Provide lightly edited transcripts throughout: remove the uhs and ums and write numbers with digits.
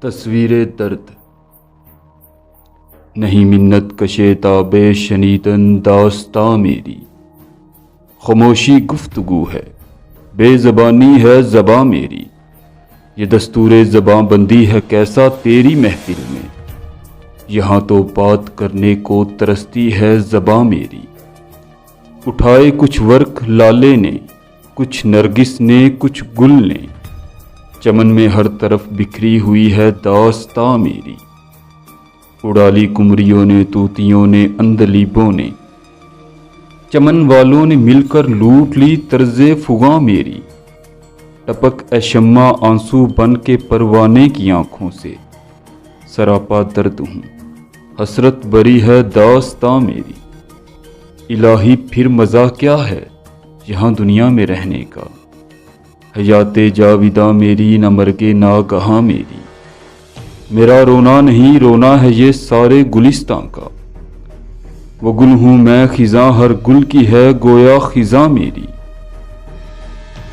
تصویر درد نہیں منت کشے تاب شنیدن داستاں میری، خاموشی گفتگو ہے، بے زبانی ہے زباں میری، یہ دستور زباں بندی ہے کیسا تیری محفل میں، یہاں تو بات کرنے کو ترستی ہے زباں میری۔ اٹھائے کچھ ورق لالے نے، کچھ نرگس نے، کچھ گل نے، چمن میں ہر طرف بکھری ہوئی ہے داستاں میری۔ اڑا لی کمریوں نے، طوطیوں نے، عندلیبوں نے، چمن والوں نے مل کر لوٹ لی طرز فغاں میری۔ ٹپک اے شمع آنسو بن کے پروانے کی آنکھوں سے، سراپا درد ہوں، حسرت بری ہے داستاں میری۔ الہی پھر مزہ کیا ہے یہاں دنیا میں رہنے کا، حیات جاویداں میری نہ مرگے ناگہاں میری۔ میرا رونا نہیں رونا ہے یہ سارے گلستاں کا، وہ گل ہوں میں خزاں ہر گل کی ہے گویا خزاں میری۔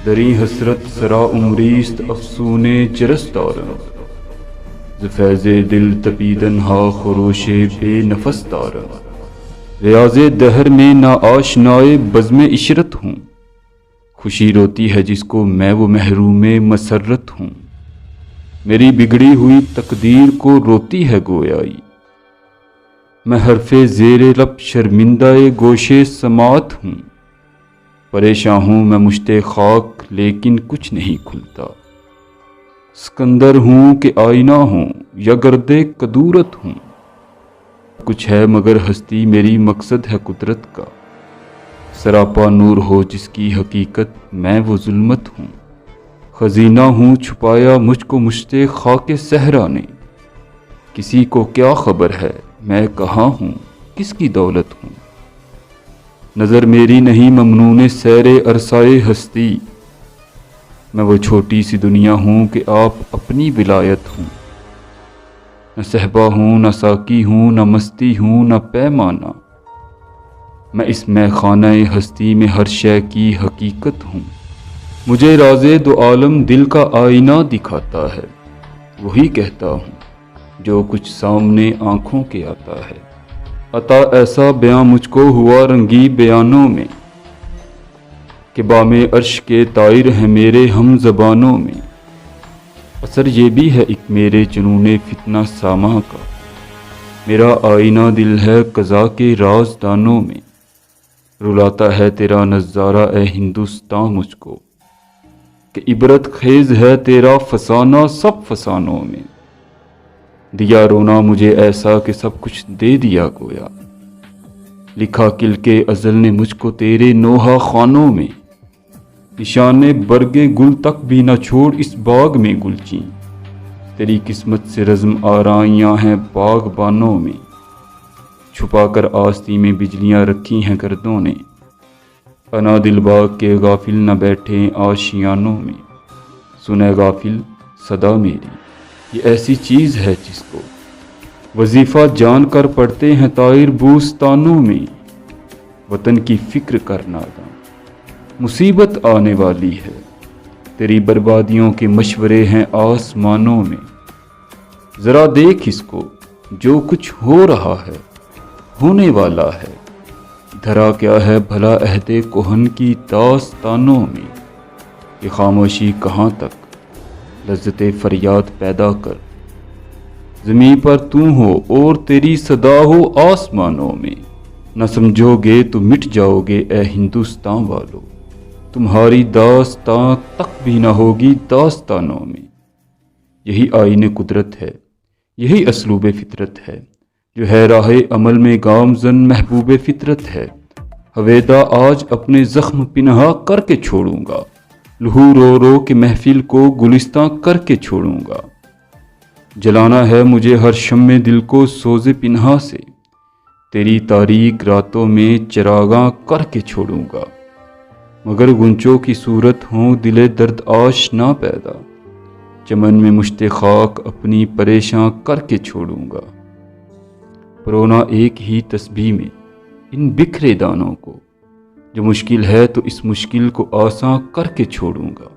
دری حسرت سرا عمریست افسون جرس دارم، ز فیض دل تپیدن ہا خروش بے نفس دارم۔ ریاض دہر میں نا آشنائے بزم عشرت ہوں، خوشی روتی ہے جس کو میں وہ محروم مسرت ہوں۔ میری بگڑی ہوئی تقدیر کو روتی ہے گویائی، میں حرف زیر لب شرمندہ گوشے سماعت ہوں۔ پریشان ہوں میں مشت خاک لیکن کچھ نہیں کھلتا، سکندر ہوں کہ آئینہ ہوں یا گرد کدورت ہوں۔ کچھ ہے مگر ہستی میری مقصد ہے قدرت کا، سراپا نور ہو جس کی حقیقت میں وہ ظلمت ہوں۔ خزینہ ہوں چھپایا مجھ کو مشت خاک صحرا نے، کسی کو کیا خبر ہے میں کہاں ہوں کس کی دولت ہوں۔ نظر میری نہیں ممنون سیر عرصائے ہستی، میں وہ چھوٹی سی دنیا ہوں کہ آپ اپنی ولایت ہوں۔ نہ صحبا ہوں نہ ساقی ہوں نہ مستی ہوں نہ پیمانہ، میں اس میں خانہ ہستی میں ہر شے کی حقیقت ہوں۔ مجھے راز دو عالم دل کا آئینہ دکھاتا ہے، وہی کہتا ہوں جو کچھ سامنے آنکھوں کے آتا ہے۔ عطا ایسا بیاں مجھ کو ہوا رنگی بیانوں میں، کہ بام عرش کے طائر ہیں میرے ہم زبانوں میں۔ اثر یہ بھی ہے ایک میرے جنون فتنہ ساماں کا، میرا آئینہ دل ہے قضا کے رازدانوں میں۔ رلاتا ہے تیرا نظارہ اے ہندوستاں مجھ کو، کہ عبرت خیز ہے تیرا فسانہ سب فسانوں میں۔ دیا رونا مجھے ایسا کہ سب کچھ دے دیا گویا، لکھا کل کے ازل نے مجھ کو تیرے نوحہ خانوں میں۔ نشان برگ گل تک بھی نہ چھوڑ اس باغ میں گلچیں، تیری قسمت سے رزم آرائیاں ہیں باغبانوں میں۔ چھپا کر آستی میں بجلیاں رکھی ہیں گردوں نے، انا دل باغ کے غافل نہ بیٹھے آشیانوں میں۔ سنے غافل صدا میری، یہ ایسی چیز ہے جس کو وظیفہ جان کر پڑھتے ہیں طائر بوستانوں میں۔ وطن کی فکر کرنا دا مصیبت آنے والی ہے، تیری بربادیوں کے مشورے ہیں آسمانوں میں۔ ذرا دیکھ اس کو جو کچھ ہو رہا ہے ہونے والا ہے، دھرا کیا ہے بھلا عہد کہن کی داستانوں میں۔ یہ خاموشی کہاں تک لذت فریاد پیدا کر، زمین پر تو ہو اور تیری صدا ہو آسمانوں میں۔ نہ سمجھو گے تو مٹ جاؤ گے اے ہندوستان والو، تمہاری داستان تک بھی نہ ہوگی داستانوں میں۔ یہی آئین قدرت ہے، یہی اسلوب فطرت ہے، جو ہے راہ عمل میں گامزن محبوب فطرت ہے۔ ہویدا آج اپنے زخم پنہا کر کے چھوڑوں گا، لہو رو رو کے محفل کو گلستاں کر کے چھوڑوں گا۔ جلانا ہے مجھے ہر شمع دل کو سوز پنہا سے، تیری تاریک راتوں میں چراغاں کر کے چھوڑوں گا۔ مگر گنچوں کی صورت ہوں دل درد آشنا پیدا، چمن میں مشت خاک اپنی پریشاں کر کے چھوڑوں گا۔ پرونا ایک ہی تسبیح میں ان بکھرے دانوں کو، جو مشکل ہے تو اس مشکل کو آسان کر کے چھوڑوں گا۔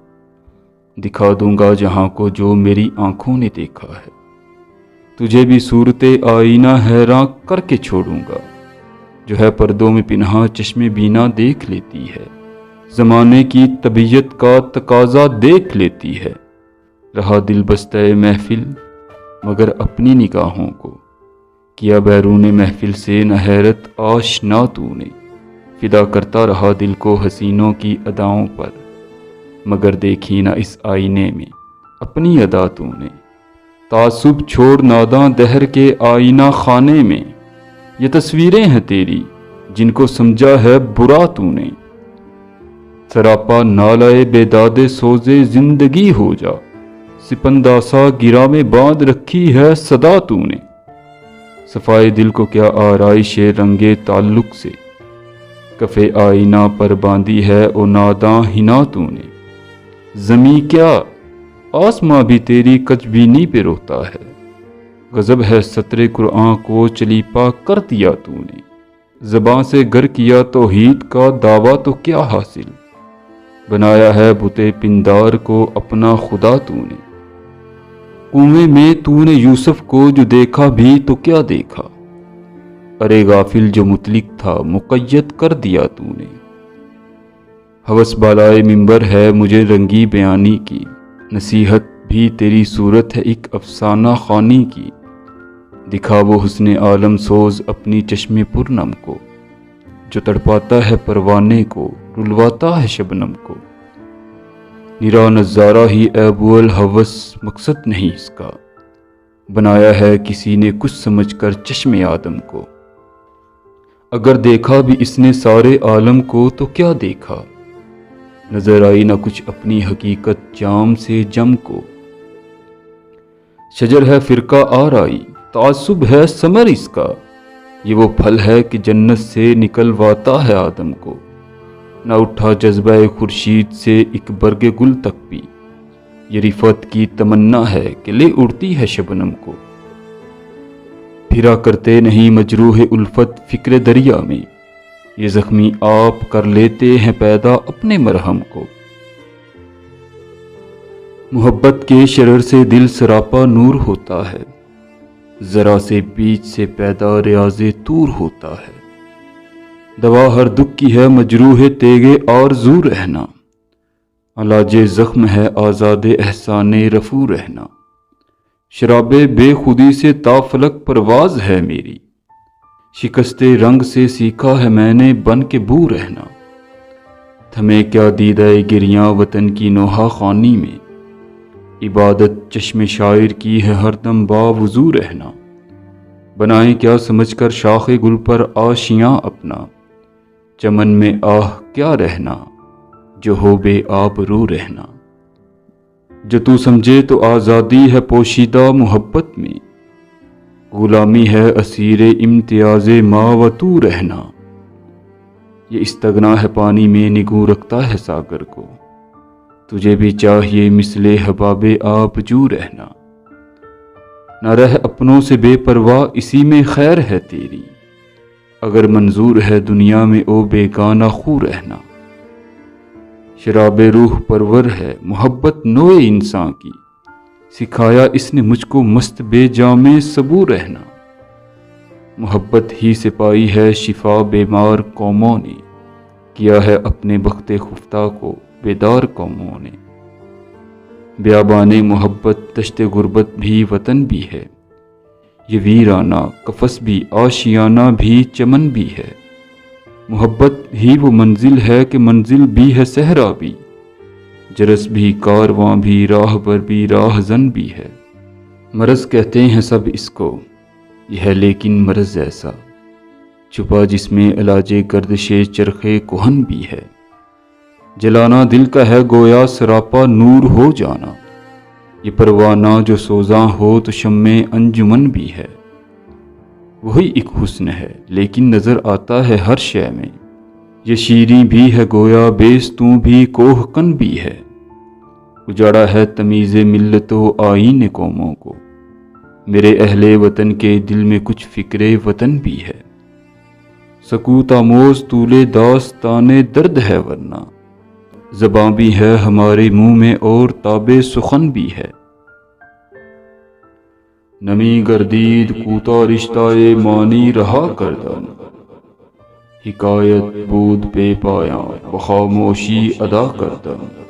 دکھا دوں گا جہاں کو جو میری آنکھوں نے دیکھا ہے، تجھے بھی صورت آئینہ حیراں کر کے چھوڑوں گا، جو ہے پردوں میں پنہاں چشم بینا دیکھ لیتی ہے، زمانے کی طبیعت کا تقاضا دیکھ لیتی ہے۔ رہا دل بستہ محفل مگر اپنی نگاہوں کو، کیا بیرون محفل سے نہ حیرت آشنا تو نے۔ فدا کرتا رہا دل کو حسینوں کی اداؤں پر، مگر دیکھی نہ اس آئینے میں اپنی ادا تو نے۔ تعصب چھوڑ ناداں دہر کے آئینہ خانے میں، یہ تصویریں ہیں تیری جن کو سمجھا ہے برا تو نے۔ سراپا نالائے بیداد سوزے زندگی ہو جا، سپنداسا گرا میں باندھ رکھی ہے صدا تو نے۔ صفائے دل کو کیا آرائش رنگے تعلق سے، کفے آئینہ پر باندھی ہے او ناداں ہنا تو نے۔ زمیں کیا آسماں بھی تیری کجبینی پہ روتا ہے، غضب ہے سطر قرآن کو چلیپا کر دیا تو نے۔ زباں سے گر کیا توحید کا دعویٰ تو کیا حاصل، بنایا ہے بت پندار کو اپنا خدا تو نے۔ کنویں میں تو نے یوسف کو جو دیکھا بھی تو کیا دیکھا، ارے غافل جو مطلق تھا مقید کر دیا تو نے۔ ہوس بالائے ممبر ہے مجھے رنگی بیانی کی، نصیحت بھی تیری صورت ہے ایک افسانہ خوانی کی۔ دکھا وہ حسن عالم سوز اپنی چشم پرنم کو، جو تڑپاتا ہے پروانے کو رلواتا ہے شبنم کو۔ نرا نظارہ ہی عیب الحوث مقصد نہیں اس کا، بنایا ہے کسی نے کچھ سمجھ کر چشم آدم کو۔ اگر دیکھا بھی اس نے سارے عالم کو تو کیا دیکھا، نظر آئی نہ کچھ اپنی حقیقت جام سے جم کو۔ شجر ہے فرقہ آرائی، تعصب ہے ثمر اس کا، یہ وہ پھل ہے کہ جنت سے نکلواتا ہے آدم کو۔ نہ اٹھا جذبہ خورشید سے ایک برگ گل تک بھی، یہ رفعت کی تمنا ہے کہ لے اڑتی ہے شبنم کو۔ پھرا کرتے نہیں مجروح الفت فکر دریا میں، یہ زخمی آپ کر لیتے ہیں پیدا اپنے مرہم کو۔ محبت کے شرر سے دل سراپا نور ہوتا ہے، ذرا سے بیچ سے پیدا ریاض طور ہوتا ہے۔ دوا ہر دکھ کی ہے مجروح تیغ آرزو رہنا، علاج زخم ہے آزاد احسان رفو رہنا۔ شراب بے خودی سے تا فلک پرواز ہے میری، شکستے رنگ سے سیکھا ہے میں نے بن کے بو رہنا۔ تھمے کیا دیدہ گریاں وطن کی نوحہ خوانی میں، عبادت چشم شاعر کی ہے ہر دم باوضو رہنا۔ بنائیں کیا سمجھ کر شاخ گل پر آشیاں اپنا، چمن میں آہ کیا رہنا جو ہو بے آبرو رہنا۔ جو تو سمجھے تو آزادی ہے پوشیدہ محبت میں، غلامی ہے اسیر امتیاز ما و تو رہنا۔ یہ استغنا ہے پانی میں نگوں رکھتا ہے ساگر کو، تجھے بھی چاہیے مثل حباب آب جو رہنا۔ نہ رہ اپنوں سے بے پرواہ اسی میں خیر ہے تیری، اگر منظور ہے دنیا میں او بیگانہ خو رہنا۔ شراب روح پرور ہے محبت نوع انسان کی، سکھایا اس نے مجھ کو مست بے جام صبور رہنا۔ محبت ہی سے پائی ہے شفا بیمار قوموں نے، کیا ہے اپنے بخت خفتہ کو بیدار قوموں نے۔ بیابان محبت دشت غربت بھی وطن بھی ہے، یہ ویرانہ قفس بھی آشیانہ بھی چمن بھی ہے۔ محبت ہی وہ منزل ہے کہ منزل بھی ہے صحرا بھی، جرس بھی کارواں بھی راہ بر بھی راہ زن بھی ہے۔ مرض کہتے ہیں سب اس کو، یہ ہے لیکن مرض ایسا چھپا جس میں علاج گردش چرخے کہن بھی ہے۔ جلانا دل کا ہے گویا سراپا نور ہو جانا، یہ پروانہ جو سوزاں ہو تو شمع انجمن بھی ہے۔ وہی ایک حسن ہے لیکن نظر آتا ہے ہر شے میں، یہ شیریں بھی ہے گویا بیستوں بھی کوہ کن بھی ہے۔ اجاڑا ہے تمیز ملت و آئین قوموں کو، میرے اہل وطن کے دل میں کچھ فکر وطن بھی ہے۔ سکوت آموز طول داستان درد ہے ورنہ، زباں بھی ہے ہمارے منہ میں اور تاب سخن بھی ہے۔ نمی گردید کوتا رشتہ مانی رہا کردن، حکایت بود پے پایاں بخاموشی ادا کردن۔